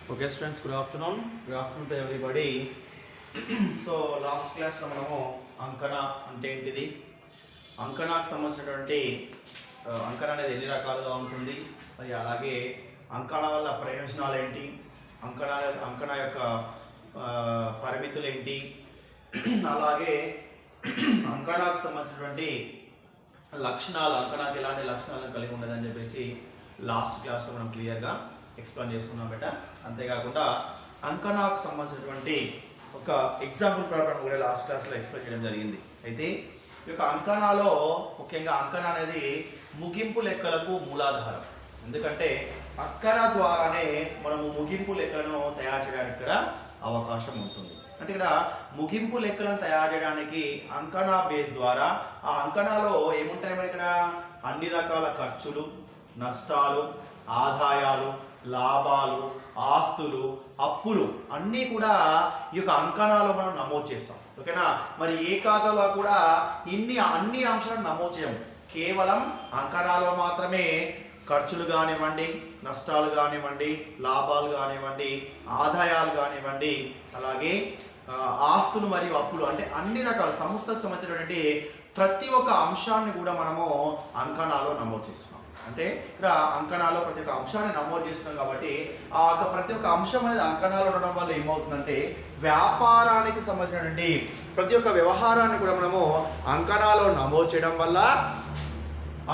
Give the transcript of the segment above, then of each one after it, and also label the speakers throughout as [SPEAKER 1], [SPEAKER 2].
[SPEAKER 1] Okay students, good afternoon to everybody. So last క్లాస్లో మనము అంకణ అంటే ఏంటిది, అంకణకు సంబంధించినటువంటి అంకణ అనేది ఎన్ని రకాలుగా ఉంటుంది, మరి అలాగే అంకణ వల్ల ప్రయోజనాలు ఏంటి, అంకణ యొక్క పరిమితులు ఏంటి, అలాగే అంకణకు సంబంధించినటువంటి లక్షణాలు, అంకణకు ఎలాంటి లక్షణాలను కలిగి ఉండదని చెప్పేసి లాస్ట్ క్లాస్లో మనం క్లియర్గా ఎక్స్ప్లెయిన్ చేసుకున్నాం బెట. అంతేకాకుండా అంకణకు సంబంధించినటువంటి ఒక ఎగ్జాంపుల్ ప్రాబ్లం కూడా లాస్ట్ క్లాస్లో ఎక్స్ప్లెయిన్ చేయడం జరిగింది. అయితే ఈ యొక్క అంకణలో ముఖ్యంగా అంకణ అనేది ముగింపు లెక్కలకు మూలాధారం. ఎందుకంటే అంకణ ద్వారానే మనము ముగింపు లెక్కలను తయారు చేయడానికి ఇక్కడ అవకాశం ఉంటుంది. అంటే ఇక్కడ ముగింపు లెక్కలను తయారు చేయడానికి అంకణ బేస్ ద్వారా, ఆ అంకణలో ఏముంటాయి మరి, ఇక్కడ అన్ని రకాల ఖర్చులు, నష్టాలు, ఆదాయాలు, లాభాలు, ఆస్తులు, అప్పులు అన్నీ కూడా ఈ యొక్క అంకణాలో మనం నమోదు చేస్తాం. ఓకేనా. మరి ఏ ఖాతాలో కూడా అన్ని అంశాలను నమోదు చేయము. కేవలం అంకణాలో మాత్రమే ఖర్చులు కానివ్వండి, నష్టాలు కానివ్వండి, లాభాలు కానివ్వండి, ఆదాయాలు కానివ్వండి, అలాగే ఆస్తులు మరియు అప్పులు, అంటే అన్ని రకాల సంస్థకు సంబంధించినటువంటి ప్రతి ఒక్క అంశాన్ని కూడా మనము అంకణాలో నమోదు చేస్తున్నాం. అంటే ఇక్కడ అంకణాలో ప్రతి ఒక్క అంశాన్ని నమోదు చేస్తున్నాం కాబట్టి ఆ ప్రతి ఒక్క అంశం అనేది అంకణాలు ఉండడం వల్ల ఏమవుతుందంటే వ్యాపారానికి సంబంధించినటువంటి ప్రతి ఒక్క వ్యవహారాన్ని కూడా మనము అంకణాలో నమోదు చేయడం వల్ల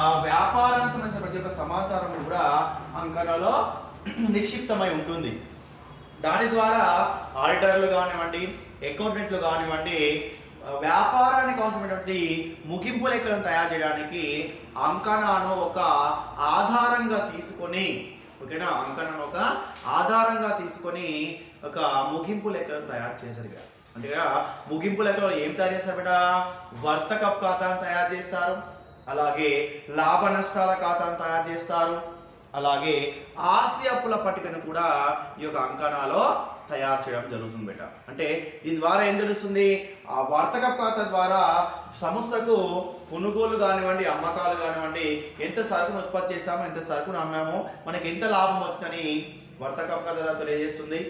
[SPEAKER 1] ఆ వ్యాపారానికి సంబంధించిన ప్రతి ఒక్క సమాచారం కూడా అంకణాలో నిక్షిప్తమై ఉంటుంది. దాని ద్వారా ఆడిటర్లు కానివ్వండి, అకౌంటెంట్లు కానివ్వండి, వ్యాపారానికి అవసరమైనటువంటి ముగింపు లెక్కలను తయారు చేయడానికి అంకణను ఒక ఆధారంగా తీసుకొని, ఓకేనా, అంకణను ఒక ఆధారంగా తీసుకొని ఒక ముగింపు లెక్కలను తయారు చేశారు. అంటే ముగింపు లెక్కలో ఏం తయారు చేస్తారు బేట, వర్తకపు ఖాతాను తయారు చేస్తారు, అలాగే లాభ నష్టాల ఖాతాను తయారు చేస్తారు, అలాగే ఆస్తి అప్పుల పట్టికను కూడా ఈ యొక్క అంకణలో తయారు చేయడం జరుగుతుంది బేట. అంటే దీని ద్వారా ఏం తెలుస్తుంది, ఆ వర్తకపు ఖాతా ద్వారా సంస్థకు కొనుగోలు కానివ్వండి, అమ్మకాలు కానివ్వండి, ఎంత సరుకును ఉత్పత్తి చేసామో, ఎంత సరుకును అమ్మామో, మనకి ఎంత లాభం వచ్చిందని వర్తకపు ఖాతా తెలియజేస్తుంది.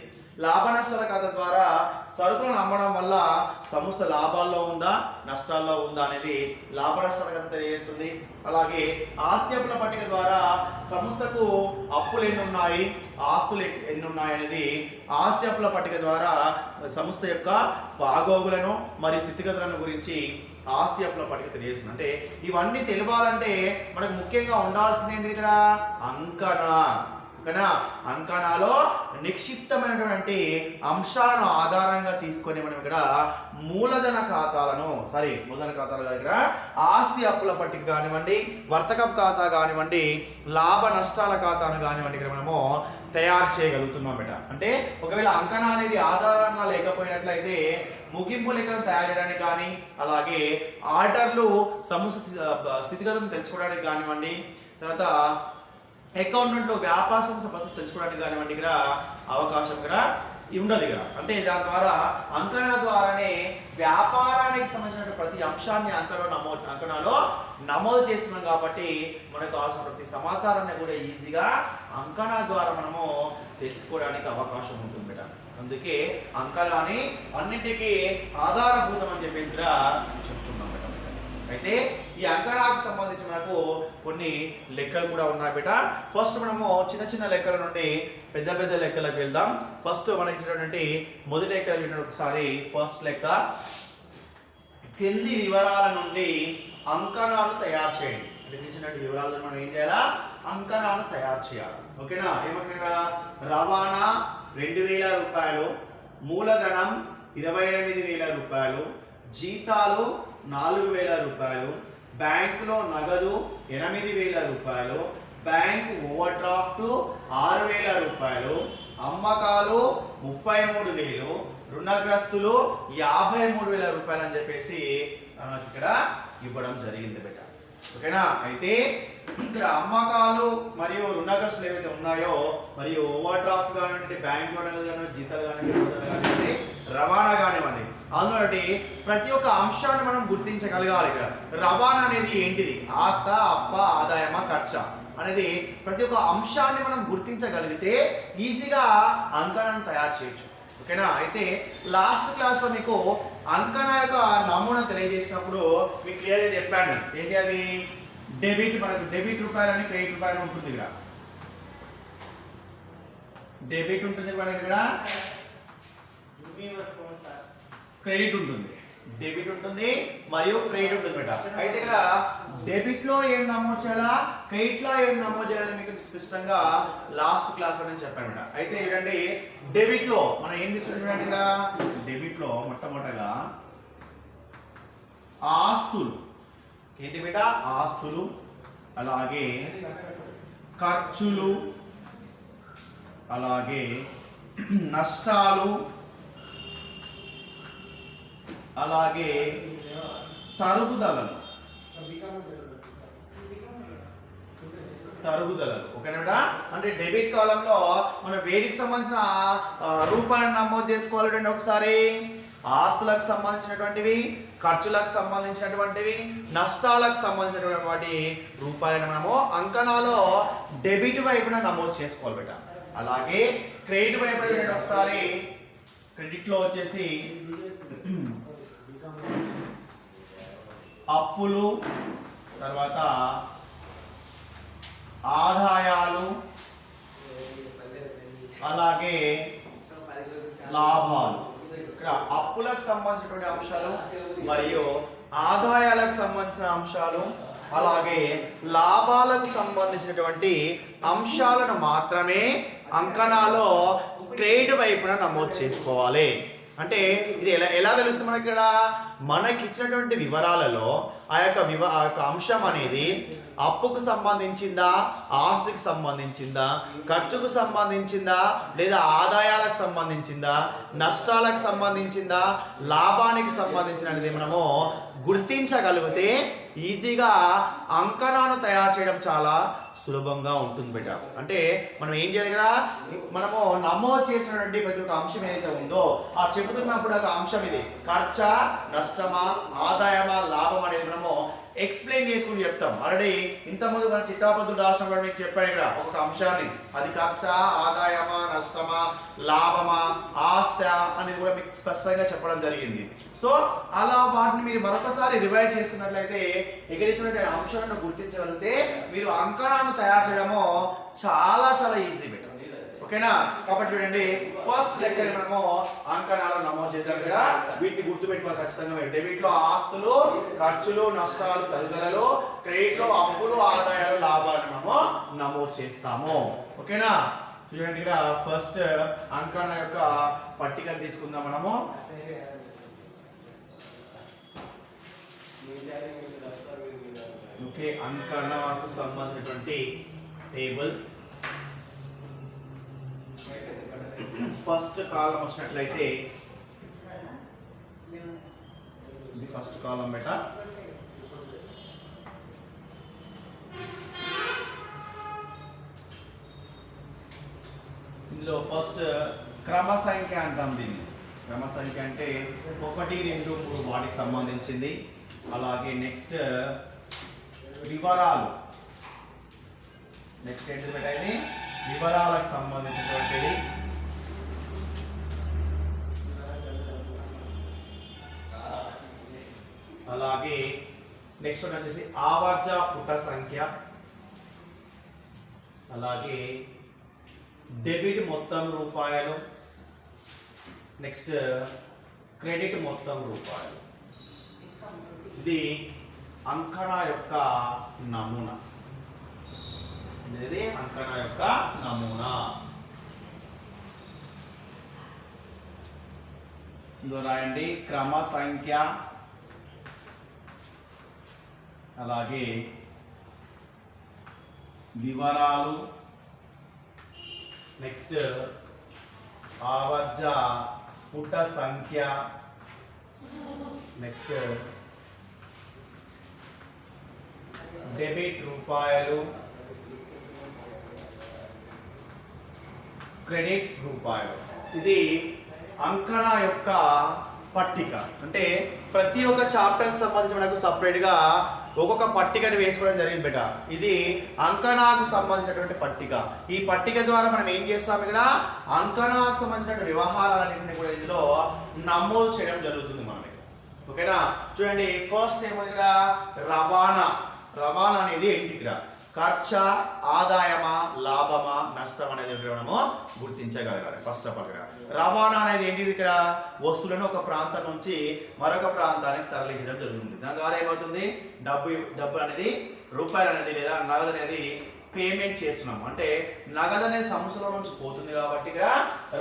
[SPEAKER 1] లాభ నష్టాల ఖాతా ద్వారా సరుకులను అమ్మడం వల్ల సంస్థ లాభాల్లో ఉందా, నష్టాల్లో ఉందా అనేది లాభ నష్టాల ఖాతా తెలియజేస్తుంది. అలాగే ఆస్తి అప్పుల పట్టిక ద్వారా సంస్థకు అప్పులు ఎన్ని ఉన్నాయి, ఆస్తులు ఎన్ని ఉన్నాయి అనేది ఆస్తి అప్పుల పట్టిక ద్వారా సంస్థ యొక్క బాగోగులను మరియు స్థితిగతులను గురించి ఆస్తి అప్పుల పట్టిక తెలియజేస్తుంది. అంటే ఇవన్నీ తెలియాలంటే మనకు ముఖ్యంగా ఉండాల్సింది ఏంటి, ఇక్కడ అంకణ. ఓకేనా. అంకణలో నిక్షిప్తమైనటువంటి అంశాలను ఆధారంగా తీసుకొని మనం ఇక్కడ మూలధన ఖాతాలను, మూలధన ఖాతాలు కాదు, ఇక్కడ ఆస్తి అప్పుల పట్టిక కానివ్వండి, వర్తకపు ఖాతా కానివ్వండి, లాభ నష్టాల ఖాతాను కానివ్వండి, ఇక్కడ మనము తయారు చేయగలుగుతున్నాం బేట. అంటే ఒకవేళ అంకణ అనేది ఆధారంగా లేకపోయినట్లయితే ముగింపు లెక్కలను తయారు చేయడానికి కానీ, అలాగే ఆర్డర్లు సంస్థ స్థితిగతులను తెలుసుకోవడానికి కానివ్వండి, తర్వాత అకౌంటెంట్లో వ్యాపార సంస్థ పరిస్థితి తెలుసుకోవడానికి కానివ్వండి, ఇక్కడ అవకాశం ఇక్కడ ఉండదు ఇక్కడ. అంటే దాని ద్వారా అంకణ ద్వారానే వ్యాపారానికి సంబంధించిన ప్రతి అంశాన్ని అంకణలో నమోదు చేస్తున్నాం కాబట్టి మనకు కావాల్సిన ప్రతి సమాచారాన్ని కూడా ఈజీగా అంకణ ద్వారా మనము తెలుసుకోవడానికి అవకాశం ఉంటుంది బేట. అందుకే అంకణాన్ని అన్నింటికీ ఆధారభూతం అని చెప్పేసి కూడా చెప్తున్నాం బేట. అయితే ఈ అంకణకు సంబంధించి మనకు కొన్ని లెక్కలు కూడా ఉన్నాయి బేట. ఫస్ట్ మనము చిన్న చిన్న లెక్కల నుండి పెద్ద పెద్ద లెక్కలకు వెళ్దాం. ఫస్ట్ మనకి ఇచ్చినటువంటి మొదటి లెక్క ఒకసారి. ఫస్ట్ లెక్క, కింది వివరాల నుండి అంకణాలు తయారు చేయండి. అంటే ఇచ్చినటువంటి వివరాలను మనం ఏం చేయాలా, అంకణాలు తయారు చేయాలి. ఓకేనా. ఏమంటున్నా, రవాణా 2000 రూపాయలు, మూలధనం 28,000 రూపాయలు, జీతాలు 4,000 రూపాయలు, బ్యాంకులో నగదు 8,000 రూపాయలు, బ్యాంకు ఓవర్ డ్రాఫ్ట్ 6,000 రూపాయలు, అమ్మకాలు 33,000, రుణగ్రస్తులు 53,000 రూపాయలు అని చెప్పేసి ఇక్కడ ఇవ్వడం జరిగింది బేట. ఓకేనా. అయితే ఇక్కడ అమ్మకాలు మరియు రుణగ్రస్తులు ఏవైతే ఉన్నాయో, మరియు ఓవర్ డ్రాఫ్ట్ కానివ్వండి, బ్యాంకులో నగదు కానివ్వండి, జీతాలు కానివ్వండి, రవాణా కానివ్వండి, అందులో ప్రతి ఒక్క అంశాన్ని మనం గుర్తించగలగాలి. రవాణా అనేది ఏంటిది, ఆస్త, అప్ప, ఆదాయమా, ఖర్చా. అనేది ప్రతి ఒక్క అంశాన్ని మనం గుర్తించగలిగితే ఈజీగా అంకణాన్ని తయారు చేయొచ్చు. ఓకేనా? అయితే లాస్ట్ క్లాస్లో మీకు అంకణా యొక్క నమూనా తెలియజేసినప్పుడు మీకు క్లియర్గా చెప్పాను. ఏంటి అవి? డెబిట్, మనకు డెబిట్ రూపాయలని క్రెడిట్ రూపాయలు ఉంటుంది. ఇక్కడ డెబిట్ ఉంటుంది, మనకి ఇక్కడ క్రెడిట్ ఉంటుంది. డెబిట్ ఉంటుంది మరియు క్రెడిట్ ఉంటుంది బేట. అయితే ఇక్కడ డెబిట్ లో ఏం నమోదు చేయాలా, క్రెడిట్ లో ఏం నమోదు చేయాలని మీకు స్పష్టంగా లాస్ట్ క్లాస్ లో నేను చెప్పాను బేట. అయితే ఏంటంటే డెబిట్ లో మనం ఏం తీసుకుంటున్నాం ఇక్కడ? డెబిట్ లో మొట్టమొదటగా ఆస్తులు, ఏంటి బేట? ఆస్తులు, అలాగే ఖర్చులు, అలాగే నష్టాలు, అలాగే తరుగుదలలు. ఓకేనా? అంటే డెబిట్ కాలంలో మనం వేటికి సంబంధించిన రూపాయలను నమోదు చేసుకోవాలి. ఒకసారి ఆస్తులకు సంబంధించినటువంటివి, ఖర్చులకు సంబంధించినటువంటివి, నష్టాలకు సంబంధించినటువంటి వాటి రూపాయలను మనము అంకణాలో డెబిట్ వైపున నమోదు చేసుకోవాలి బేట. అలాగే క్రెడిట్ వైపున ఒకసారి క్రెడిట్ లో వచ్చేసి అప్పులు, తర్వాత ఆదాయాలు, అలాగే లాభాలు. ఇక్కడ అప్పులకు సంబంధించినటువంటి అంశాలు మరియు ఆదాయాలకు సంబంధించిన అంశాలు, అలాగే లాభాలకు సంబంధించినటువంటి అంశాలను మాత్రమే అంకణాలో క్రెడిట్ వైపున నమోదు చేసుకోవాలి. అంటే ఇది ఎలా తెలుస్తుంది మనకి? ఇక్కడ మనకి ఇచ్చినటువంటి వివరాలలో ఆ యొక్క అంశం అనేది అప్పుకు సంబంధించిందా, ఆస్తికి సంబంధించిందా, ఖర్చుకు సంబంధించిందా, లేదా ఆదాయాలకు సంబంధించిందా, నష్టాలకు సంబంధించిందా, లాభానికి సంబంధించిన అనేది మనము గుర్తించగలిగితే ఈజీగా అంకణాన్ని తయారు చేయడం చాలా సులభంగా ఉంటుంది బేట. అంటే మనం ఏం చేయాలి? ఇక్కడ మనము నమోదు చేసినటువంటి ప్రతి ఒక్క అంశం ఏదైతే ఉందో ఆ చెబుతున్నప్పుడు ఒక అంశం ఇది ఖర్చా, నష్టమా, ఆదాయమా, లాభం అనేది మనము ఎక్స్ప్లెయిన్ చేసుకుని చెప్తాం. ఆల్రెడీ ఇంతకుముందు మన చిట్టాపద్దులు రాసినప్పుడు మీకు చెప్పాను ఇక్కడ ఒక అంశాన్ని, అది ఖర్చా, ఆదాయమా, నష్టమా, లాభమా, ఆస్తి అనేది కూడా మీకు స్పష్టంగా చెప్పడం జరిగింది. సో అలా వాటిని మీరు మరొకసారి రివైజ్ చేసుకున్నట్లయితే ఇక్కడ ఇచ్చినటువంటి అంశాలను గుర్తించగలిగితే మీరు అంకణాన్ని తయారు చేయడము చాలా చాలా ఈజీ బెటర్. ఓకేనా? కాబట్టి చూడండి, ఫస్ట్ లెక్క మనము అంకణాలు నమోదు చేద్దాం. ఇక్కడ వీటిని గుర్తుపెట్టుకోవాలి ఖచ్చితంగా. డెబిట్ లో ఆస్తులు, ఖర్చులు, నష్టాలు, తరుగుదలలు, క్రెడిట్ లో అప్పులు, ఆదాయాలు, లాభాలు మనము నమోదు చేస్తాము. ఓకేనా? చూడండి, ఇక్కడ ఫస్ట్ అంకణ యొక్క పట్టిక తీసుకుందాం మనము. ఓకే, అంకణకు సంబంధించినటువంటి టేబుల్ ఫస్ట్ కాలం వచ్చినట్లయితే ఇది ఫస్ట్ కాలం బేట. ఇందులో ఫస్ట్ క్రమ సంఖ్య అంటాం దీన్ని. క్రమ సంఖ్య అంటే 1, 2, 3 వాటికి సంబంధించింది. అలాగే నెక్స్ట్ వివరాలు. నెక్స్ట్ ఏంటి బేట? ఇది వివరాలకు సంబంధించినటువంటిది. అలాగే నెక్స్ట్ వచ్చేసి ఆవర్జ పుట సంఖ్య, అలాగే డెబిట్ మొత్తం రూపాయలు, నెక్స్ట్ క్రెడిట్ మొత్తం రూపాయలు. ఇది అంకణ యొక్క నమూనా. ఇది అంకణ యొక్క నమూనా. ఇందులో రాయండి క్రమ సంఖ్య, అలాగే వివరాలు, నెక్స్ట్ ఆవర్జ పుట సంఖ్య, నెక్స్ట్ డెబిట్ రూపాయలు, క్రెడిట్ రూపాయలు. ఇది అంకణ యొక్క పట్టిక. అంటే ప్రతి ఒక్క చాప్టర్కి సంబంధించి మనకు సపరేట్గా ఒక్కొక్క పట్టికని వేసుకోవడం జరిగింది బేట. ఇది అంకణాకు సంబంధించినటువంటి పట్టిక. ఈ పట్టిక ద్వారా మనం ఏం చేస్తాం, ఇక్కడ అంకణాకు సంబంధించినటువంటి వ్యవహారాలన్నింటినీ కూడా ఇందులో నమోదు చేయడం జరుగుతుంది మనం. ఓకేనా, చూడండి ఫస్ట్ ఏమో ఇక్కడ రవాణా. రవాణా అనేది ఏంటి, ఇక్కడ ఖర్చా, ఆదాయమా, లాభమా, నష్టం అనేది మనము గుర్తించగలగాలి. ఫస్ట్ ఆఫ్ ఆల్ ఇక్కడ రవాణా అనేది ఏంటిది, ఇక్కడ వస్తువులను ఒక ప్రాంతం నుంచి మరొక ప్రాంతానికి తరలించడం జరుగుతుంది. దాని ద్వారా ఏమవుతుంది, డబ్బు అనేది రూపాయలు అనేది లేదా నగదు అనేది పేమెంట్ చేస్తున్నాం. అంటే నగదు అనేది సంస్థలో నుంచి పోతుంది కాబట్టి ఇక్కడ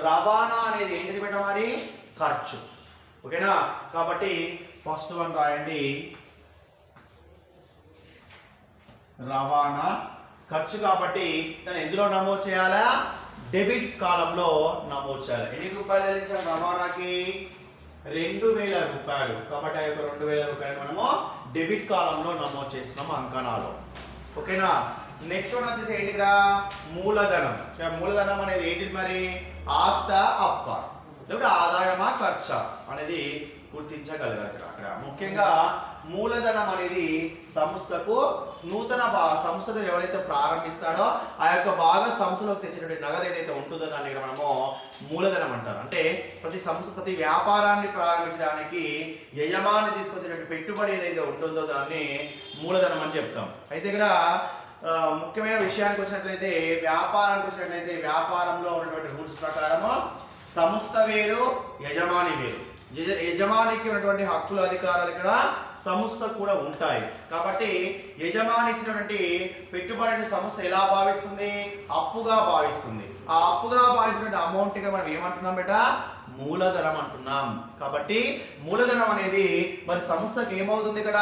[SPEAKER 1] రవాణా అనేది ఏంటిది బేట, మరి ఖర్చు. ఓకేనా, కాబట్టి ఫస్ట్ వన్ రాయండి, రవాణా ఖర్చు. కాబట్టి దాన్ని ఎందులో నమోదు చేయాలా, డెబిట్ కాలంలో నమోదు చేయాలి. ఎన్ని రూపాయలు ఇచ్చాం రవాణాకి, 2000 రూపాయలు. కాబట్టి ఆ యొక్క 2000 రూపాయలు మనము డెబిట్ కాలంలో నమోదు చేస్తున్నాము అంకణాలు. ఓకేనా, నెక్స్ట్ వన్ వచ్చేసి ఏంటి, ఇక్కడ మూలధనం. ఇక్కడ మూలధనం అనేది ఏంటిది, మరి ఆస్త, అప్ప, లేకపోతే ఆదాయమా, ఖర్చా అనేది గుర్తించగలగాలి. అక్కడ ముఖ్యంగా మూలధనం అనేది సంస్థకు నూతన సంస్థను ఎవరైతే ప్రారంభిస్తాడో ఆ యొక్క భాగ సంస్థలోకి తెచ్చినటువంటి నగదు ఏదైతే ఉంటుందో దాన్ని ఇక్కడ మనము మూలధనం అంటారు. అంటే ప్రతి వ్యాపారాన్ని ప్రారంభించడానికి యజమాని తీసుకొచ్చినటువంటి పెట్టుబడి ఏదైతే ఉంటుందో దాన్ని మూలధనం అని చెప్తాం. అయితే ఇక్కడ ముఖ్యమైన విషయానికి వచ్చినట్లయితే, వ్యాపారానికి వచ్చినట్లయితే వ్యాపారంలో ఉన్నటువంటి రూల్స్ ప్రకారము సంస్థ వేరు, యజమాని వేరు. యజమానికి ఉన్నటువంటి హక్కులు, అధికారాలు ఇక్కడ సంస్థ కూడా ఉంటాయి. కాబట్టి యజమాని ఇచ్చినటువంటి పెట్టుబడిని సంస్థ ఎలా భావిస్తుంది, అప్పుగా భావిస్తుంది. ఆ అప్పుగా భావించినటువంటి అమౌంట్ ఇక్కడ మనం ఏమంటున్నాం బేట, మూలధనం అంటున్నాం. కాబట్టి మూలధనం అనేది మరి సంస్థకి ఏమవుతుంది, ఇక్కడ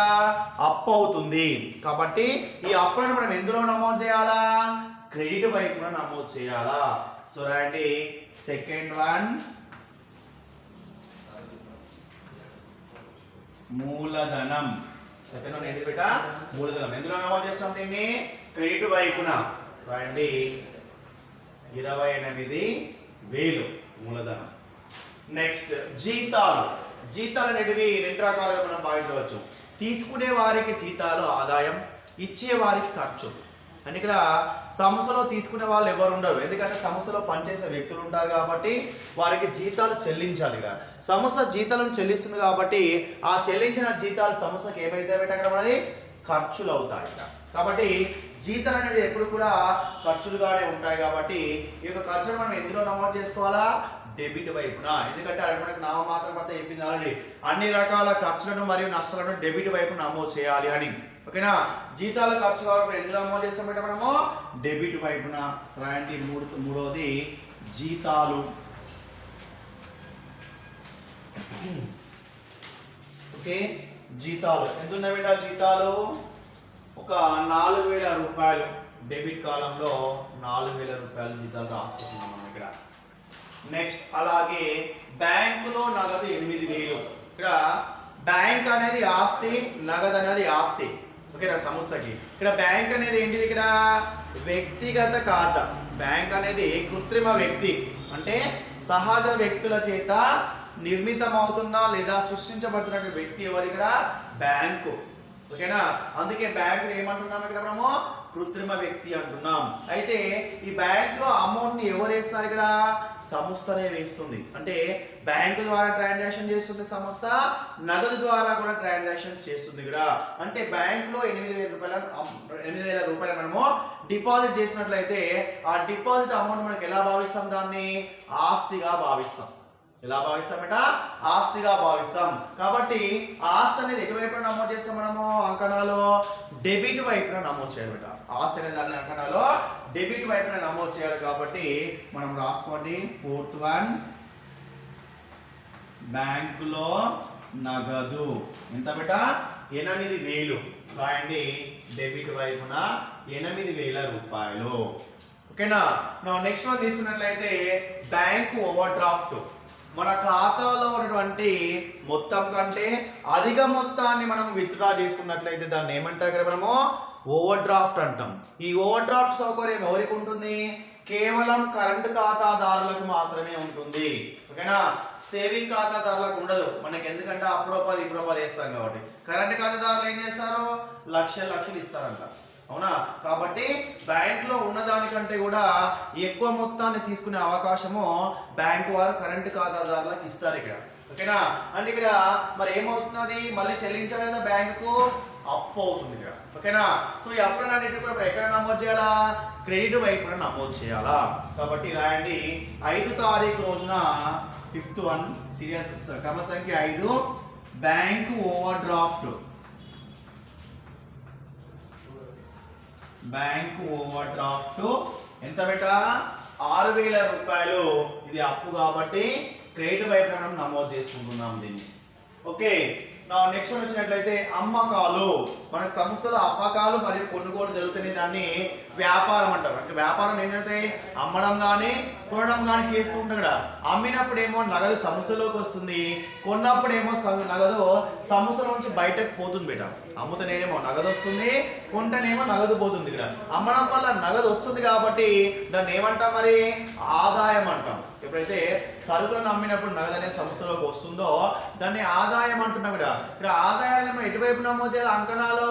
[SPEAKER 1] అప్పు అవుతుంది. కాబట్టి ఈ అప్పులను మనం ఎందులో నమోదు చేయాలా, క్రెడిట్ వైపున నమోదు చేయాలా. సో రాయండి సెకండ్ వన్, మూలధనం. సెకండ్ వన్ ఏంటి బేట, మూలధనం. ఎందులో నమోదు చేస్తాం దీన్ని, క్రెడిట్ వైపున. రాయండి 28,000 మూలధనం. నెక్స్ట్ జీతాలు. జీతాలు అనేటివి రెండు రకాలుగా మనం భావించవచ్చు. తీసుకునే వారికి జీతాలు ఆదాయం, ఇచ్చే వారికి ఖర్చు. అంటే ఇక్కడ సంస్థలో తీసుకునే వాళ్ళు ఎవరు ఉండరు, ఎందుకంటే సంస్థలో పనిచేసే వ్యక్తులు ఉంటారు కాబట్టి వారికి జీతాలు చెల్లించాలి. ఇక్కడ సంస్థ జీతాలను చెల్లిస్తుంది కాబట్టి ఆ చెల్లించిన జీతాలు సంస్థకి ఏమైతే అక్కడ మరి ఖర్చులు అవుతాయి. కాబట్టి జీతాలు అనేది ఎప్పుడు కూడా ఖర్చులుగానే ఉంటాయి. కాబట్టి ఈ యొక్క ఖర్చును మనం ఎందులో నమోదు చేసుకోవాలా, డెబిట్ వైపున. ఎందుకంటే అది మనకు నామమాత్రం అంతా చెప్పింది ఆల్రెడీ, అన్ని రకాల ఖర్చులను మరియు నష్టాలను డెబిట్ వైపు నమోదు చేయాలి అని. ఓకేనా, జీతాల ఖర్చు కాబట్టి ఎందులో నమోదు చేస్తామంటే మనము డెబిట్ వైపున. రాయండి మూడవది జీతాలు. ఓకే, జీతాలు ఎంత ఉన్నాయి బిడ్డ, జీతాలు ఒక 4,000 రూపాయలు. డెబిట్ కాలంలో 4,000 రూపాయలు జీతాలు రాసుకుంటున్నాం మనం ఇక్కడ. నెక్స్ట్ అలాగే బ్యాంకులో నగదు 8,000. ఇక్కడ బ్యాంక్ అనేది ఆస్తి, నగదు అనేది ఆస్తి. ఓకేనా, సంస్థకి. ఇక్కడ బ్యాంక్ అనేది ఏంటిది, ఇక్కడ వ్యక్తిగత ఖాతా. బ్యాంక్ అనేది కృత్రిమ వ్యక్తి, అంటే సహజ వ్యక్తుల చేత నిర్మితమవుతున్న లేదా సృష్టించబడుతున్న వ్యక్తి ఎవరు, ఇక్కడ బ్యాంకు. ఓకేనా, అందుకే బ్యాంకుని ఏమంటున్నాం ఇక్కడ మనము, కృత్రిమ వ్యక్తి అంటున్నాం. అయితే ఈ బ్యాంక్ లో అమౌంట్ ని ఎవరు వేస్తారు, ఇక్కడ సంస్థనే వేస్తుంది. అంటే బ్యాంకు ద్వారా ట్రాన్సాక్షన్ చేస్తుంది సంస్థ, నగదు ద్వారా కూడా ట్రాన్సాక్షన్స్ చేస్తుంది ఇక్కడ. అంటే బ్యాంక్ లో 8,000 రూపాయలు మనము డిపాజిట్ చేసినట్లయితే ఆ డిపాజిట్ అమౌంట్ మనకి ఎలా భావిస్తాం, దాన్ని ఆస్తిగా భావిస్తాం. ఎలా భావిస్తామట, ఆస్తిగా భావిస్తాం. కాబట్టి ఆస్తి అనేది ఎటువైపున నమోదు చేస్తాం మనము అంకణాలో, డెబిట్ వైపున నమోదు చేయాలట. ఆస్తి అనే దాన్ని అంకణాలో డెబిట్ వైపున నమోదు చేయాలి. కాబట్టి మనం రాసుకోండి ఫోర్త్ వన్, బ్యాంకులో నగదు ఎంత బేట, 8,000. రాయండి డెబిట్ వైపున 8,000 రూపాయలు. ఓకేనా, నెక్స్ట్ వన్ తీసుకున్నట్లయితే బ్యాంకు ఓవర్ డ్రాఫ్ట్. మన ఖాతాలో ఉన్నటువంటి మొత్తం కంటే అధిక మొత్తాన్ని మనం విత్డ్రా చేసుకున్నట్లయితే దాన్ని ఏమంటారు, ఇక్కడ మనము ఓవర్ డ్రాఫ్ట్ అంటాం. ఈ ఓవర్ డ్రాఫ్ట్ సౌకర్యం ఎవరికి ఉంటుంది, కేవలం కరెంటు ఖాతాదారులకు మాత్రమే ఉంటుంది. ఓకేనా, సేవింగ్ ఖాతాదారులకు ఉండదు. మనకి ఎందుకంటే అప్పుడో 10 ఇప్పుడో 10 వేస్తాం కాబట్టి. కరెంటు ఖాతాదారులు ఏం చేస్తారు, లక్షలు లక్షలు ఇస్తారంట. అవునా, కాబట్టి బ్యాంకులో ఉన్నదానికంటే కూడా ఎక్కువ మొత్తాన్ని తీసుకునే అవకాశము బ్యాంకు వారు కరెంటు ఖాతాదారులకు ఇస్తారు ఇక్కడ. ఓకేనా, అంటే ఇక్కడ మరి ఏమవుతున్నది, మళ్ళీ చెల్లించాలి కదా బ్యాంకుకు, అప్పు అవుతుంది ఇక్కడ. ఓకేనా, సో ఈ అప్పులన్నింటినీ కూడా ఎక్కడ నమోదు చేయాలా, క్రెడిట్ వైపున నమోదు చేయాలా. కాబట్టి రాయండి 5 తారీఖు రోజున 5th 1 సీరియస్ క్రమ సంఖ్య 5 bank over draft. Bank over draft ఎంత బెటా, 6,000 రూపాయలు. ఇది అప్పు కాబట్టి క్రెడిట్ వైపున మనం నమోదు చేసుకుంటున్నాం దీన్ని. ఓకే, నా నెక్స్ట్ వన్ వచ్చినట్లయితే అమ్మకాలు. మనకు సంస్థలో అమ్మకాలు మరియు కొనుగోలు జరుగుతున్నాయి, దాన్ని వ్యాపారం అంటారు. అంటే వ్యాపారం ఏంటంటే అమ్మడం కానీ కొనడం కానీ చేస్తూ ఉంటారు కదా. అమ్మినప్పుడు ఏమో నగదు సంస్థలోకి వస్తుంది, కొన్నప్పుడు ఏమో నగదు సంస్థల నుంచి బయటకు పోతుంది బేట. అమ్ముతనేమో నగదు వస్తుంది, కొంటనేమో నగదు పోతుంది. ఇక్కడ అమ్మడం వల్ల నగదు వస్తుంది కాబట్టి దాన్ని ఏమంటాం, మరి ఆదాయం అంటాం. ఎప్పుడైతే సరుకులను అమ్మినప్పుడు నగదు అనే సంస్థలోకి వస్తుందో దాన్ని ఆదాయం అంటున్నాం. ఇక్కడ ఆదాయాలను మనం ఎటువైపు నమోదు చేయాలి, అంకణాలో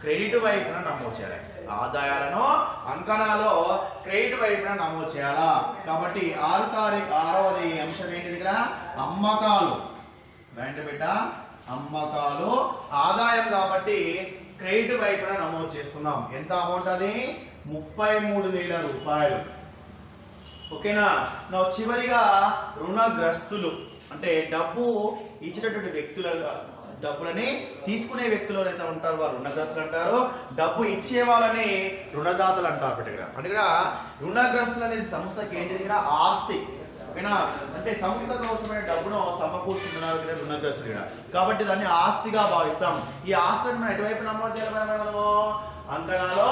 [SPEAKER 1] క్రెడిట్ వైపున నమోదు చేయాలి. ఆదాయాలను అంకణాలో క్రెడిట్ వైపున నమోదు చేయాలా. కాబట్టి 6వ తారీఖు 6వది అంశం ఏంటిది, ఇక్కడ అమ్మకాలు. రైట్ బిడ్డ, అమ్మకాలు ఆదాయం కాబట్టి క్రెడిట్ వైపున నమోదు చేస్తున్నాం. ఎంత అమౌంట్ అది, 33,000 రూపాయలు. ఓకేనా, నా చివరిగా రుణగ్రస్తులు. అంటే డబ్బు ఇచ్చినటువంటి వ్యక్తుల డబ్బులని తీసుకునే వ్యక్తులు అయితే ఉంటారు వారు రుణగ్రస్తులు అంటారు. డబ్బు ఇచ్చే వాళ్ళని రుణదాతలు అంటారు. అంటే ఇక్కడ రుణగ్రస్తులు అనేది సంస్థకి ఏంటిది, ఇక్కడ ఆస్తి. ఓకేనా, అంటే సంస్థకు అవసరమైన డబ్బును సమకూర్చుతున్నారు ఇక్కడ రుణగ్రస్తులు ఇక్కడ. కాబట్టి దాన్ని ఆస్తిగా భావిస్తాం. ఈ ఆస్తిని మనం ఎటువైపు నమోదు చేయాలి, మనము అంకణాలో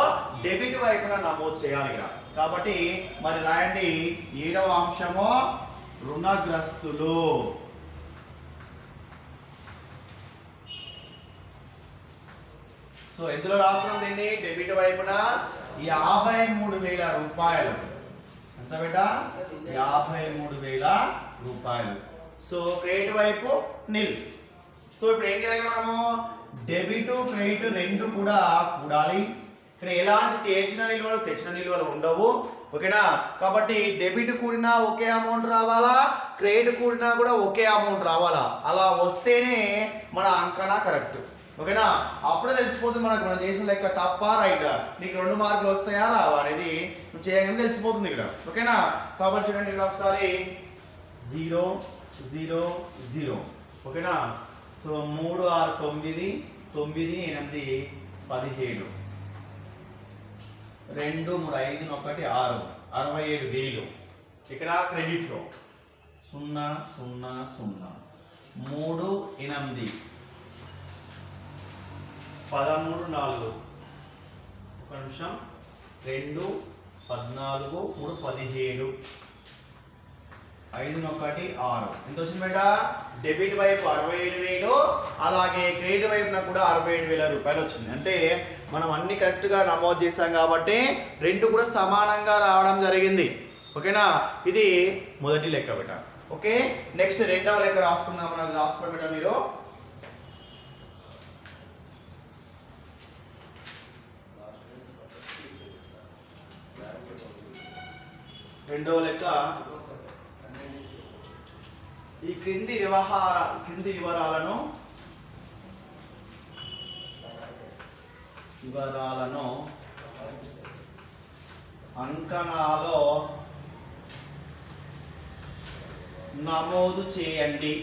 [SPEAKER 1] డెబిట్ వైపున నమోదు చేయాలి ఇక్కడ. కాబట్టి మరి రాయండి 7వ అంశము రుణగ్రస్తులు. సో ఎందులో రాస్తున్నాం దీన్ని, డెబిట్ వైపున 53,000 రూపాయలు. ఎంత బేటా, 53,000 రూపాయలు. సో క్రెడిట్ వైపు నిల్. సో ఇప్పుడు ఏం చేయాలి, మనము డెబిట్ క్రెడిట్ రెండు కూడా కూడాలి. ఇక్కడ ఎలాంటి తెచ్చిన నిల్వలు తెచ్చిన నిల్వలు ఉండవు. ఓకేనా, కాబట్టి డెబిట్ కూడినా ఒకే అమౌంట్ రావాలా, క్రెడిట్ కూడినా కూడా ఒకే అమౌంట్ రావాలా. అలా వస్తేనే మన అంకణ కరెక్ట్. ఓకేనా, అప్పుడే తెలిసిపోతుంది మనకు మనం చేసిన లెక్క తప్ప రైటా. నీకు 2 మార్కులు వస్తాయా రావా అనేది నువ్వు చేయగానే తెలిసిపోతుంది ఇక్కడ. ఓకేనా, కాబట్టి చూడండి ఇక్కడ ఒకసారి 0 0 0. ఓకేనా, సో 3 6 9 9 8 17 2 3 5 1 6 67,000. ఇక్కడ క్రెడిట్లో 0 0 0 3 8 13 4 ఒక నిమిషం 2 14 3 17 5 1 6. ఎంత వచ్చింది బేట, డెబిట్ వైపు 67,000, అలాగే క్రెడిట్ వైపున కూడా 67,000 రూపాయలు వచ్చింది. అంటే మనం అన్ని కరెక్ట్గా నమోదు చేసాం కాబట్టి రెండు కూడా సమానంగా రావడం జరిగింది. ఓకేనా, ఇది మొదటి లెక్క బేట. ఓకే, నెక్స్ట్ రెండవ లెక్క రాసుకుందాం. మనం రాసుకోండి బేట మీరు. రెండవ లెక్క, ఈ క్రింది వివరాలను అంకణాలో నమోదు చేయండి.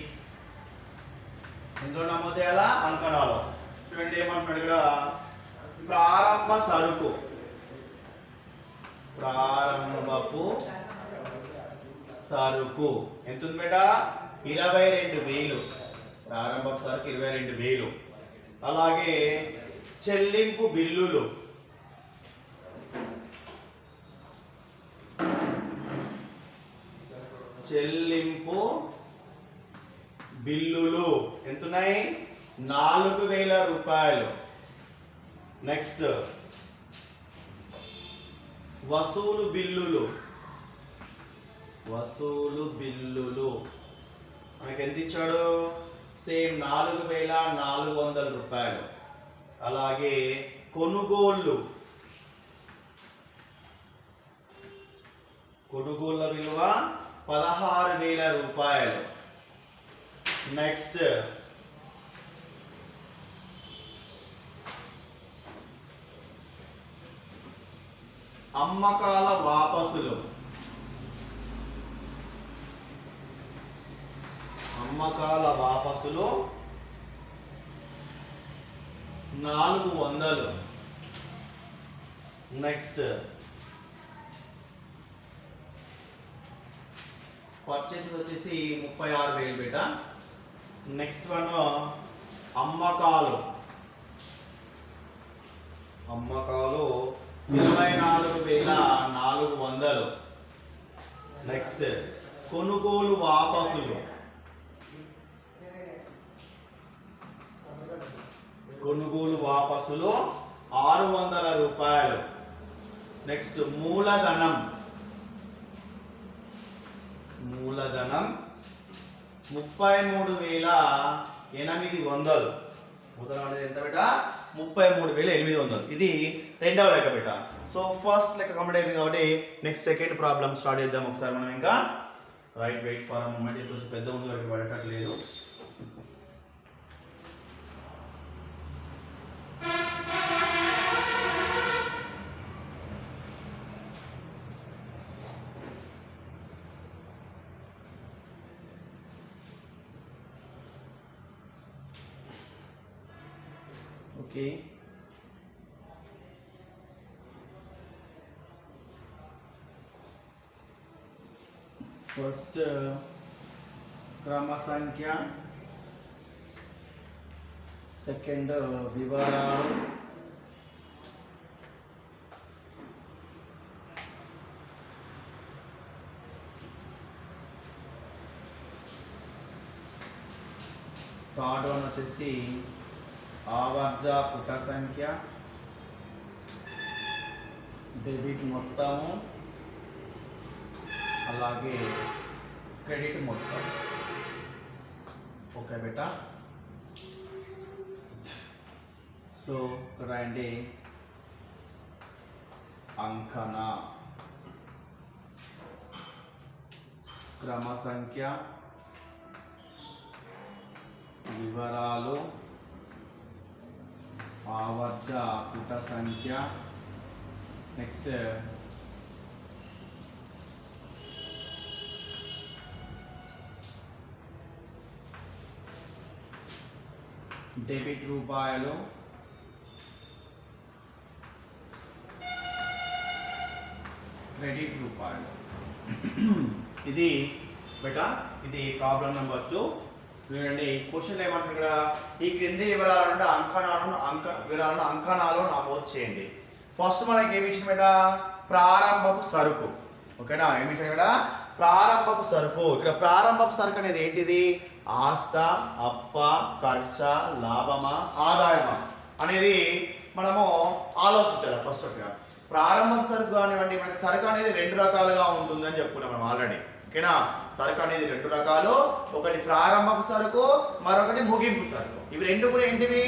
[SPEAKER 1] ఎందులో నమోదు చేయాలా, అంకణాలో. చూడండి ఏమంటున్నాడు ఇక్కడ, ప్రారంభ సరుకు. ప్రారంభపు సరుకు ఎంత ఉంది బేట, 22,000. ప్రారంభపు సరుకు 22,000. అలాగే చెల్లింపు బిల్లులు. చెల్లింపు బిల్లులు ఎంతున్నాయి, 4,000 రూపాయలు. నెక్స్ట్ వసూలు బిల్లులు. వసూలు బిల్లులు మనకి ఎంత ఇచ్చాడు? సేమ్ 4400 రూపాయలు. అలాగే కొనుగోళ్ళ విలువ 16,000 రూపాయలు. నెక్స్ట్ అమ్మకాల వాపసులు 400. నెక్స్ట్ పర్చేస్ వచ్చేసి 36,000 బేట. నెక్స్ట్ వన్ అమ్మకాలు 24,400. నెక్స్ట్ కొనుగోలు వాపసులు 600 రూపాయలు. నెక్స్ట్ మూలధనం 33,800. మూలధనం అనేది ఎంత బేట? 33,800. ఇది రెండవ లెక్క బేట. సో ఫస్ట్ లెక్క కంప్లీట్ అయిపోయింది కాబట్టి నెక్స్ట్ సెకండ్ ప్రాబ్లం స్టార్ట్ చేద్దాం ఒకసారి మనం. ఇంకా right wait for a moment. ఇది కొంచెం పెద్ద ఉంది వరకు పడేటట్లేదు. ఓకే, ఫస్ట్ క్రమ సంఖ్య, సెకండ్ వివరాలు, థర్డ్ వన్ వచ్చేసి ఆవర్జ పుట సంఖ్య, డెబిట్ మొత్తము, అలాగే క్రెడిట్ మొత్తం. ఓకే బేటా. సో రాయండి అంకన, క్రమ సంఖ్య, వివరాలు, ఆవర్జ పుట సంఖ్య, నెక్స్ట్ డెబిట్ రూపాయలు, క్రెడిట్ రూపాయలు. ఇది బేటా, ఇది ప్రాబ్లం నెంబర్ 2. చూడండి క్వశ్చన్ ఏమంటారు ఇక్కడ, ఈ క్రింది వివరాలను అంకణాలు నమోదు చేయండి. ఫస్ట్ మనకి ఏమి ఇచ్చిన బేట? ప్రారంభపు సరుకు. ఓకేనా, ఏమి ఇచ్చిన ఇక్కడ? ప్రారంభపు సరుకు. ఇక్కడ ప్రారంభపు సరుకు అనేది ఏంటిది? ఆస్త, అప్ప, ఖర్చ, లాభమా, ఆదాయమా అనేది మనము ఆలోచించాలి. ఫస్ట్ ఒకటిగా ప్రారంభపు సరుకు కానివ్వండి, మనకి సరుకు అనేది 2 రకాలుగా ఉంటుందని చెప్పుకున్నాం మనం ఆల్రెడీ. ఓకేనా, సరుకు అనేది 2 రకాలు. ఒకటి ప్రారంభపు సరుకు, మరొకటి ముగింపు సరుకు. ఇవి రెండు కూడా ఏంటివి?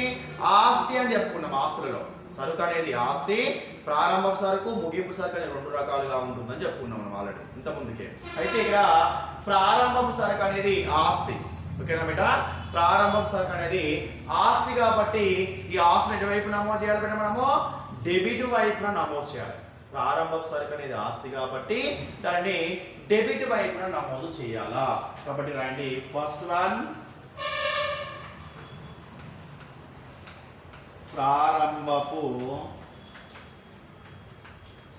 [SPEAKER 1] ఆస్తి అని చెప్పుకున్నాం. ఆస్తులలో సరుకు అనేది ఆస్తి, ప్రారంభపు సరుకు, ముగింపు సరుకు అనేది 2 రకాలుగా ఉంటుందని చెప్పుకున్నాం మనం ఆల్రెడీ ఇంత ముందుకే. అయితే ఇక్కడ ప్రారంభపు సరుకు అనేది ఆస్తి. ఓకేనా బేట, ప్రారంభపు సరుకు అనేది ఆస్తి కాబట్టి ఈ ఆస్తిని ఎటువైపు నమోదు చేయాలి బేట? మనము డెబిట్ వైపున నమోదు చేయాలి. ప్రారంభపు సరుకు అనేది ఆస్తి కాబట్టి దాన్ని డెబిట్ వైపున నమోదు చేయాలా. కాబట్టి రాయండి ఫస్ట్ వన్ ప్రారంభపు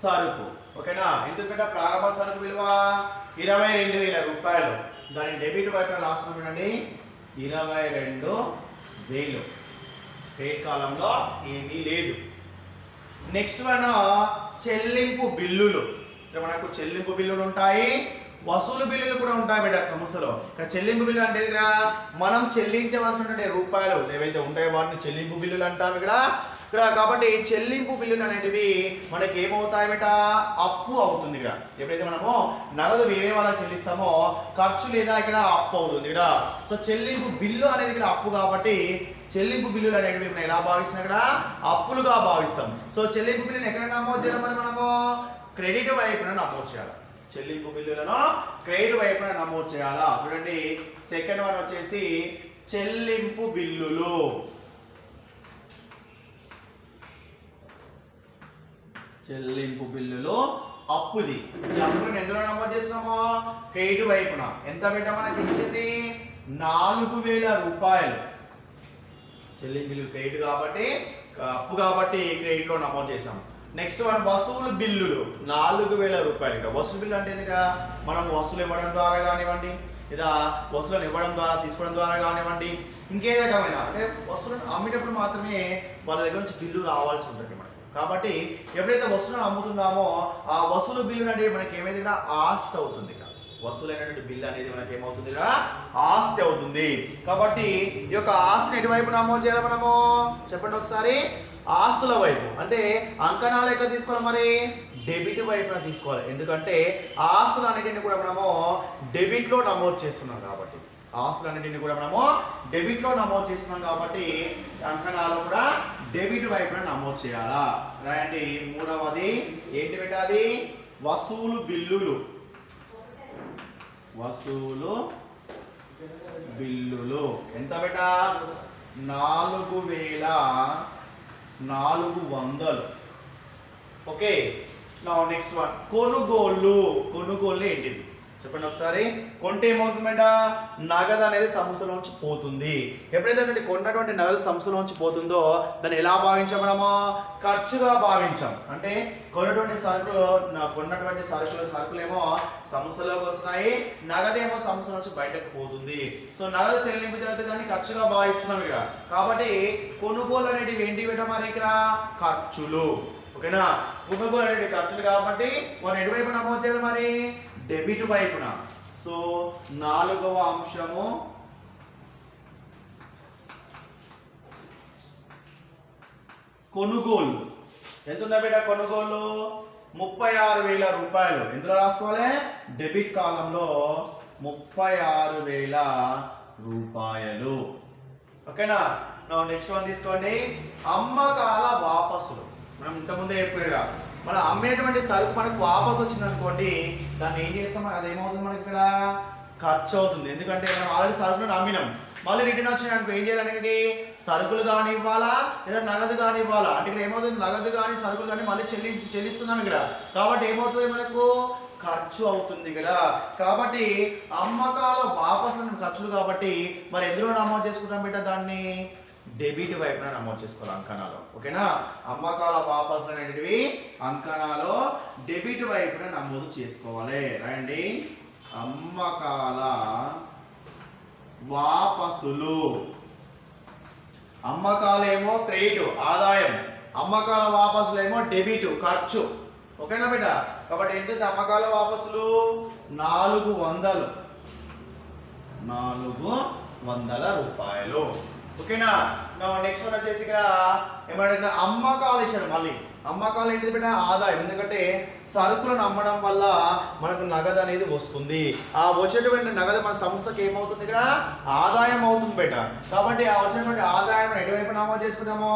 [SPEAKER 1] సరుకు. ఓకేనా, ఎందుకంటే ప్రారంభ సరుకు విలువ 22,000 రూపాయలు. దాని డెబిట్ వైపున రాస్తున్నామండి 22,000. క్రెడిట్ కాలంలో ఏమీ లేదు. నెక్స్ట్ వన్ చెల్లింపు బిల్లులు. ఇక్కడ మనకు చెల్లింపు బిల్లులు ఉంటాయి, వసూలు బిల్లులు కూడా ఉంటాయి బేట సమస్యలో. ఇక్కడ చెల్లింపు బిల్లు అంటే ఇక్కడ మనం చెల్లించవలసినటువంటి రూపాయలు ఏవైతే ఉంటాయో వాటిని చెల్లింపు బిల్లులు అంటాం. ఇక్కడ ఇక్కడ కాబట్టి చెల్లింపు బిల్లులు అనేటివి మనకి ఏమవుతాయి బేట అప్పు అవుతుంది ఇక్కడ ఎప్పుడైతే మనము నగదు వేరే వాళ్ళకి చెల్లిస్తామో ఖర్చు లేదా ఇక్కడ అప్పు అవుతుంది ఇక్కడ సో చెల్లింపు బిల్లు అనేది ఇక్కడ అప్పు కాబట్టి చెల్లింపు బిల్లులు అనేటివి మనం ఎలా భావిస్తాం ఇక్కడ అప్పులుగా భావిస్తాం సో చెల్లింపు బిల్లులు ఎక్కడ నమోదు చేయాలి మరి మనము క్రెడిట్ వైపున నమోదు చేయాలి చెల్లింపు బిల్లులను క్రెడిట్ వైపున నమోదు చేయాలా చూడండి సెకండ్ వన్ వచ్చేసి చెల్లింపు బిల్లులు చెల్లింపు బిల్లులు అప్పుది ఈ అప్పులను ఎందులో నమోదు చేస్తున్నామో క్రెడిట్ వైపున ఎంత పెట్ట మనకి ఇచ్చింది 4000 రూపాయలు చెల్లింపు బిల్లు క్రెడిట్ కాబట్టి అప్పు కాబట్టి క్రెడిట్ లో నమోదు చేసాం నెక్స్ట్ వన్ వసూలు బిల్లులు 4000 రూపాయలు ఇక్కడ వసూలు బిల్లు అంటే ఇక మనం వస్తువులు ఇవ్వడం ద్వారా కానివ్వండి లేదా వస్తువులను ఇవ్వడం ద్వారా తీసుకోవడం ద్వారా కానివ్వండి ఇంకే రకమైన అంటే వస్తువులను అమ్మేటప్పుడు మాత్రమే వాళ్ళ దగ్గర నుంచి బిల్లు రావాల్సి ఉంటుంది మనకి కాబట్టి ఎప్పుడైతే వస్తువులను అమ్ముతున్నామో ఆ వసూలు బిల్లు అంటే మనకి ఏమైతే ఇక్కడ ఆస్తి అవుతుంది ఇక్కడ వసూలు అయినటువంటి బిల్లు అనేది మనకి ఏమవుతుంది ఇక్కడ ఆస్తి అవుతుంది కాబట్టి ఈ యొక్క ఆస్తిని ఎటువైపు నమోదు చేయాలి మనము చెప్పండి ఒకసారి ఆస్తుల వైపు అంటే అంకణాలు ఎక్కడ తీసుకోవాలి మరి డెబిట్ వైపున తీసుకోవాలి ఎందుకంటే ఆస్తులు అన్నిటిని కూడా మనము డెబిట్ లో నమోదు చేస్తున్నాం కాబట్టి ఆస్తులన్నింటినీ కూడా మనము డెబిట్ లో నమోదు చేస్తున్నాం కాబట్టి అంకణాలు కూడా డెబిట్ వైపున నమోదు చేయాలా రాయండి మూడవది ఏంటి పెట్టాలి వసూలు బిల్లులు వసూలు బిల్లులు ఎంత బెట 4400 ఓకే నా నెక్స్ట్ వన్ కొనుగోళ్ళు ఏంటిది చెప్పండి ఒకసారి కొంటే ఏమవుతుందంట నగదు అనేది సంస్థలోంచి పోతుంది ఎప్పుడైతే కొన్నటువంటి నగదు సంస్థలోంచి పోతుందో దాన్ని ఎలా భావించాం మనము ఖర్చుగా భావించాం అంటే కొన్నటువంటి సరుకులేమో సంస్థలోకి వస్తున్నాయి నగదేమో సంస్థ నుంచి బయటకు పోతుంది సో నగదు చెల్లింపు జరిగితే దాన్ని ఖర్చుగా భావిస్తున్నాం ఇక్కడ కాబట్టి కొనుగోలు అనేటివి ఏంటి పెట్ట మరి ఇక్కడ ఖర్చులు ఓకేనా కొనుగోలు అనేవి ఖర్చులు కాబట్టి మనం ఎటువైపు నమోదు చేయాలి మరి డెబిట్ వైపున సో 4వ అంశము కొనుగోలు ఎంత ఉన్నాయి బేట కొనుగోలు 36,000 రూపాయలు ఎందులో రాసుకోవాలి డెబిట్ కాలంలో 36,000 రూపాయలు ఓకేనా నెక్స్ట్ వన్ తీసుకోండి అమ్మకాల వాపసులు మనం ఇంతకుముందే చెప్పారుగా మనం అమ్మేటువంటి సరుకు మనకు వాపసు వచ్చింది అనుకోండి దాన్ని ఏం చేస్తాం అది ఏమవుతుంది మనకి ఇక్కడ ఖర్చు అవుతుంది ఎందుకంటే మనం ఆల్రెడీ సరుకులను అమ్మినాం మళ్ళీ రిటర్న్ వచ్చినాయి అనుకో ఏం చేయాలనేది సరుకులు కానీ ఇవ్వాలా లేదా నగదు కానీ ఇవ్వాలా అంటే ఇక్కడ ఏమవుతుంది నగదు కానీ సరుకులు కానీ మళ్ళీ చెల్లిస్తున్నాం ఇక్కడ కాబట్టి ఏమవుతుంది మనకు ఖర్చు అవుతుంది కదా కాబట్టి అమ్మకాల వాపసు ఖర్చులు కాబట్టి మరి ఎందులో నమోదు చేసుకుంటాం బిడ్డ దాన్ని డెబిట్ వైపున నమోదు చేసుకోవాలి అంకణాలు ఓకేనా అమ్మకాల వాపసులు అనేటివి అంకణాలు డెబిట్ వైపున నమోదు చేసుకోవాలి రండి అమ్మకాల వాపసులు అమ్మకాలేమో క్రెడిట్ ఆదాయం అమ్మకాల వాపసులేమో డెబిట్ ఖర్చు ఓకేనా బిడ్డ కాబట్టి ఎంత అమ్మకాల వాపసులు 400 రూపాయలు ఓకేనా నెక్స్ట్ వన్ వచ్చేసి ఇక్కడ ఏమంటే అమ్మకాలు ఇచ్చాడు మళ్ళీ అమ్మకాలు ఏంటిది బిడ్డ ఆదాయం ఎందుకంటే సరుకులను అమ్మడం వల్ల మనకు నగదు అనేది వస్తుంది ఆ వచ్చేటువంటి నగదు మన సంస్థకి ఏమవుతుంది ఇక్కడ ఆదాయం అవుతుంది బిడ్డ కాబట్టి ఆ వచ్చినటువంటి ఆదాయం ఎటువైపు నమోదు చేసుకుంటామో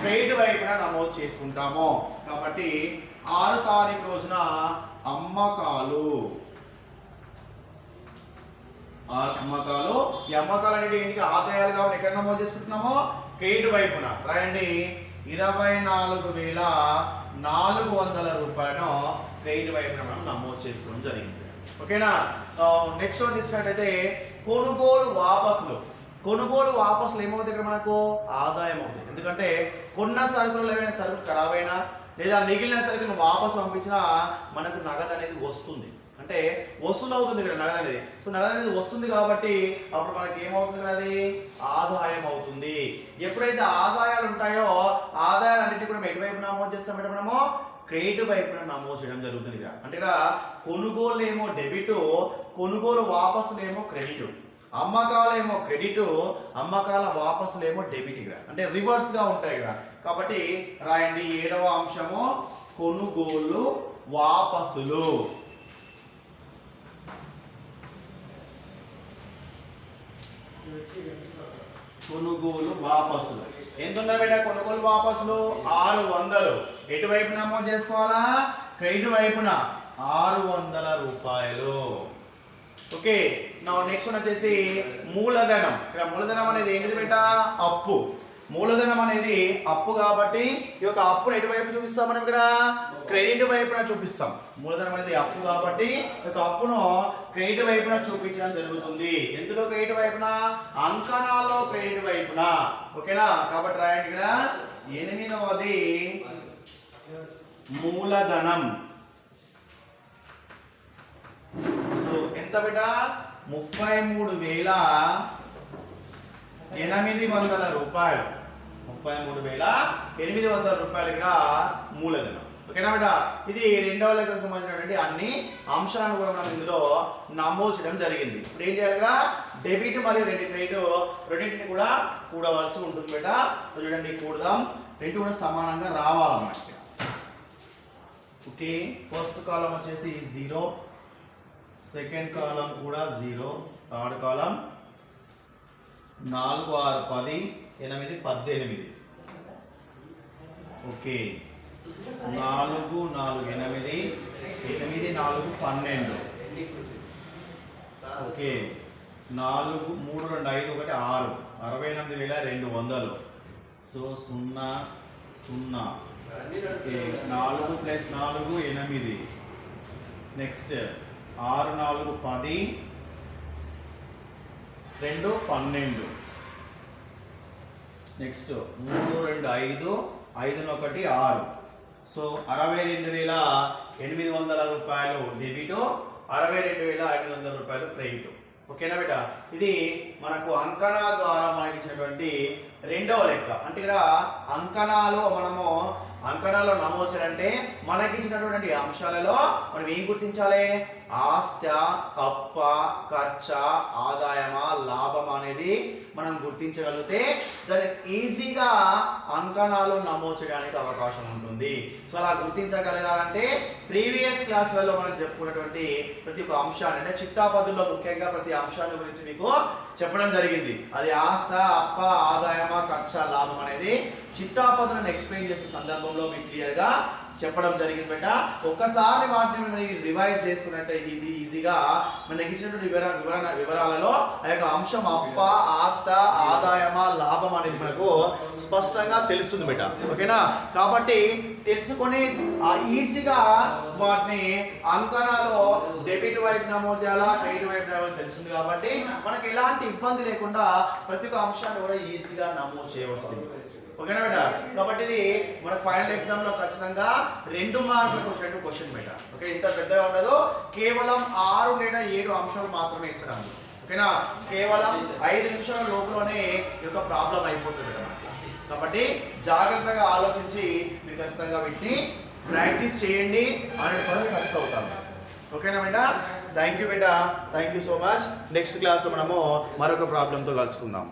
[SPEAKER 1] క్రెడిట్ వైపున నమోదు చేసుకుంటాము కాబట్టి 6వ తారీఖు రోజున అమ్మకాలు ఈ అమ్మకాలు అనేవి ఏంటి ఆదాయాలు కాబట్టి ఎక్కడ నమోదు చేసుకుంటున్నామో క్రెడిట్ వైపున రాయండి 24,400 రూపాయలు క్రెడిట్ వైపున మనం నమోదు చేసుకోవడం జరిగింది ఓకేనా నెక్స్ట్ వన్ తీసుకున్నట్టయితే కొనుగోలు వాపసులు ఏమవుతుంది ఇక్కడ మనకు ఆదాయం అవుతుంది ఎందుకంటే కొన్న సరుకులు ఏమైనా సరుకులు ఖరాబ్ అయినా లేదా మిగిలిన సరుకులు వాపసు పంపించినా మనకు నగదు అనేది వస్తుంది అంటే వసూలు అవుతుంది ఇక్కడ నగదు అనేది సో నగదు అనేది వస్తుంది కాబట్టి అప్పుడు మనకి ఏమవుతుంది అది ఆదాయం అవుతుంది ఎప్పుడైతే ఆదాయాలు ఉంటాయో ఆదాయాలన్నింటినీ కూడా ఎటువైపు నమోదు చేస్తామంటే మనము క్రెడిట్ వైపున నమోదు చేయడం జరుగుతుంది ఇక్కడ అంటే ఇక్కడ కొనుగోలు ఏమో డెబిట్ కొనుగోలు వాపసులేమో క్రెడిట్ అమ్మకాలేమో క్రెడిట్, అమ్మకాల వాపసులేమో డెబిట్ ఇక్కడ, అంటే రివర్స్ గా ఉంటాయి ఇక్కడ. కాబట్టి రాయండి 7వ అంశము కొనుగోలు వాపసులు. కొనుగోలు వాపసులు ఎంత ఉన్నాయి బిడ్డ? కొనుగోలు వాపసులు 600. ఎటువైపు నమోదు చేసుకోవాలా? క్రెడిట్ వైపున 600 రూపాయలు. ఓకే, నా నెక్స్ట్ వచ్చేసి మూలధనం. ఇక్కడ మూలధనం అనేది ఏంటిది బిడ్డ? అప్పు. మూలధనం అనేది అప్పు కాబట్టి ఈ యొక్క అప్పును ఎటువైపు చూపిస్తాం మనం? ఇక్కడ క్రెడిట్ వైపున చూపిస్తాం. మూలధనం అనేది అప్పు కాబట్టి ఈ యొక్క అప్పును క్రెడిట్ వైపున చూపించడం జరుగుతుంది. ఎందులో క్రెడిట్ వైపున? అంకణాల్లో క్రెడిట్ వైపున. ఓకేనా? కాబట్టి రాయండి ఇక్కడ 8వది మూలధనం. సో ఎంత బిడ్డ? 33,800 రూపాయలు. 33,800 రూపాయలు ఇక్కడ మూలధనం. ఓకేనా బిడ్డ? ఇది 2వ లెక్కకు సంబంధించినటువంటి అన్ని అంశాలను కూడా మనం ఇందులో నమోదు చేయడం జరిగింది. ఇప్పుడు ఏం చేయాలి? ఇక్కడ డెబిట్ మరియు క్రెడిట్ రెండింటిని కూడా కూడవలసి ఉంటుంది బిడ్డ. చూడండి, కూడదాం. రెండు కూడా సమానంగా రావాలన్నమాట. ఓకే, ఫస్ట్ కాలం వచ్చేసి 0, సెకండ్ కాలం కూడా 0, థర్డ్ కాలం 4, 6, 10, 8, 18. Okay, 4, 4, 8, 8, 4, 12. Okay, 4, 3, 2, 5, 1, 6, 68,200. So 0, 0. Okay, 4 + 4 8. Next 6, 4, 10, 2, 12. Next 3, 2, 5, 5, 1, 6. So 62,800 రూపాయలు డెబిట్, 62,800 రూపాయలు క్రెడిట్. ఓకేనా బిడ్డ? ఇది మనకు అంకణా ద్వారా మనకి ఇచ్చినటువంటి 2వ లెక్క. అంటే ఇక్కడ అంకణాలు నమోదు చేయాలంటే మనకి ఇచ్చినటువంటి అంశాలలో మనం ఏం గుర్తించాలి? ఆస్తి, అప్ప, ఖర్చ, ఆదాయమా, లాభం అనేది మనం గుర్తించగలిగితే దాన్ని ఈజీగా అంకణాలు నమోదు చేయడానికి అవకాశం ఉంటుంది. సో అలా గుర్తించగలగాలంటే ప్రీవియస్ క్లాసులలో మనం చెప్పుకున్నటువంటి ప్రతి ఒక్క అంశాన్ని, అంటే చిట్టాపద్ధతిలో ముఖ్యంగా ప్రతి అంశాన్ని గురించి మీకు చెప్పడం జరిగింది. అది ఆస్త, అప్ప, ఆదాయమా, ఖర్చ, లాభం అనేది చిట్టాపద్ధతిని ఎక్స్ప్లెయిన్ చేసే సందర్భంలో మీకు క్లియర్గా చెప్పడం జరిగింది బిడ్డ. ఒక్కసారి వాటిని మనం రివైజ్ చేసుకున్నట్టు ఇది ఈజీగా మనకి ఇచ్చినటువంటి వివరాలలో ఆ యొక్క అంశం అప్ప, ఆస్త, ఆదాయమా, లాభం అనేది మనకు స్పష్టంగా తెలుస్తుంది బిడ్డ. ఓకేనా? కాబట్టి తెలుసుకొని ఈజీగా వాటిని అంకణాలు డెబిట్ వైపు నమోదు చేయాలా, క్రెడిట్ వైపు నమోదు తెలుస్తుంది. కాబట్టి మనకి ఎలాంటి ఇబ్బంది లేకుండా ప్రతి ఒక్క అంశాన్ని కూడా ఈజీగా నమోదు చేయవచ్చు. ఓకేనా బిడ్డ? కాబట్టి ఇది మన ఫైనల్ ఎగ్జామ్ లో ఖచ్చితంగా 2 మార్కుల క్వశ్చన్ బిడ్డ. ఓకే, ఇంత పెద్దగా ఉండదు. కేవలం 6 లేదా 7 అంశాలు మాత్రమే ఇస్తాను. ఓకేనా? కేవలం 5 నిమిషాల లోపలనే ఈ యొక్క ప్రాబ్లం అయిపోతుంది కదా. కాబట్టి జాగ్రత్తగా ఆలోచించి మీరు ఖచ్చితంగా వీటిని ప్రాక్టీస్ చేయండి. 100% సక్సెస్ అవుతాము. ఓకేనా బిడ్డ? థ్యాంక్ యూ బిడ్డ, thank you so much. Next క్లాస్లో మనము మరొక ప్రాబ్లంతో కలుసుకుందాం.